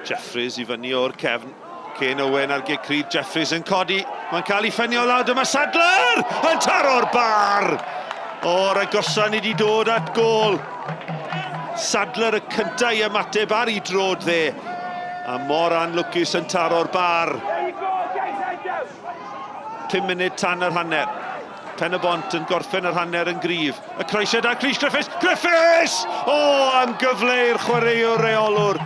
Jeffries I fyny o'r cefn. Cain Owen ar gig cryf, Jeffries yn codi. Mae'n cael ei ffenio lawr, dyma Sadler! Yn taro'r bar! O'r agosa ni wedi dod at gol. Sadler y cyntaf i ymateb ar ei drod dde. A Moran Lwcus yn taro'r bar. 5 munud tan yr hanner. Pen-y-bont yn gorffen yr hanner yn gryf. Y croesiad ar Chris Griffiths. Griffiths! O, am gyfle i'r chwaraewr reolwr.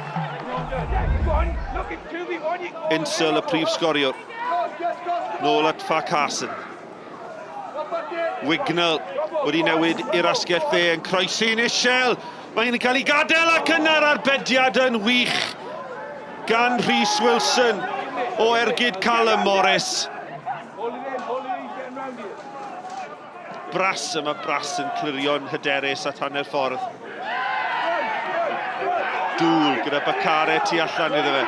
Insel y prif sgoriwr. Nôl at Farcason. Wignall wedi newid i'r asgell dde yn croesi'n isel. Mae'n cael ei gadael ac yna'r arbediad yn wych gan Rhys Wilson o ergyd Callum Morris. Bras yma, Bras yn clirio'n hyderus at hanner ffordd. Dŵl gyda Bacare tu allan iddo fe.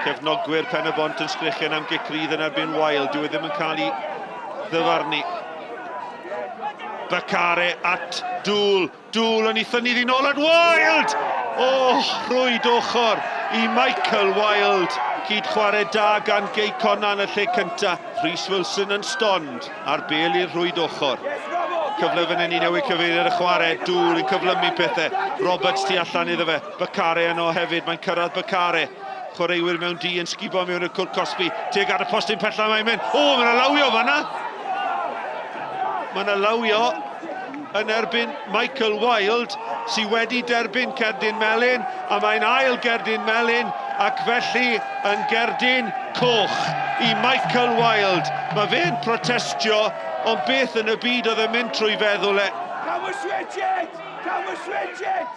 Cefnogwyr Pen-y-bont yn sgrichen am gicrydd yn erbyn Wild. Dyw e ddim yn cael ei ddyfarnu. Bacare at Dŵl. Dŵl yn ei thynnu ddyn ôl at Wild! O, rhwyd ochr i Michael Wild. Cyd chwarae da gan Cei Connah yn y lle cyntaf. Rhys Wilson yn stond ar bel i'r rhwyd ochr. Cyfle fan hyn i newid cyfeiriad y chwarae. Dŵl yn cyflymu pethau. Roberts tu allan iddo fe. Bacare yno hefyd. Mae'n cyrraedd Bacare. Chwaraewyr mewn di yn sgubo mewn y cwrt Cosby. Teg ar y postyn pella mae'n mynd. O, mae'n alawio fan'na. Mae'n alawio yn erbyn Michael Wild sydd wedi derbyn cerdyn melyn, a mae'n ail gerdyn melyn ac felly yn gerdyn coch i Michael Wild. Mae fe'n protestio, ond beth yn y byd oedd yn mynd trwy feddwl e.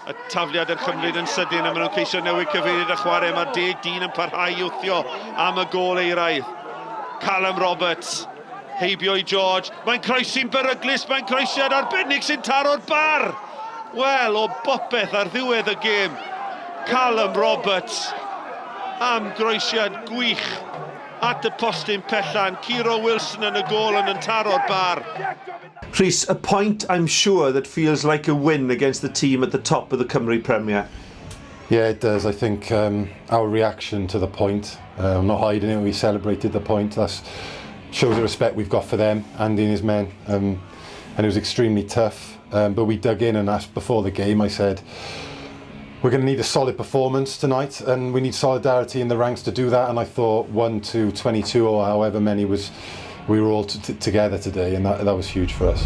Y tafliad yn chymryd yn sydyn a maen nhw'n ceisio newid cyfeiriad y chwarae. Mae'r 10 dyn yn parhau i wthio am y gol eiraidd. Callum Roberts. Heibio i George, mae'n croesi'n beryglus, mae'n croesiad arbennig sy'n taro'r bar. Wel, o bopeth ar ddiwedd y gêm. Callum Roberts am groesiad gwych at y postyn pellan. Ciro Wilson yn y gol yn taro'r bar. Rhys, a point I'm sure that feels like a win against the team at the top of the Cymru Premier. Yeah, it does. I think our reaction to the point, I'm not hiding it, we celebrated the point. That shows the respect we've got for them, Andy and his men. And it was extremely tough. But we dug in and asked before the game, I said, we're going to need a solid performance tonight and we need solidarity in the ranks to do that. And I thought 1 to 22 or however many we were all together today, and that was huge for us.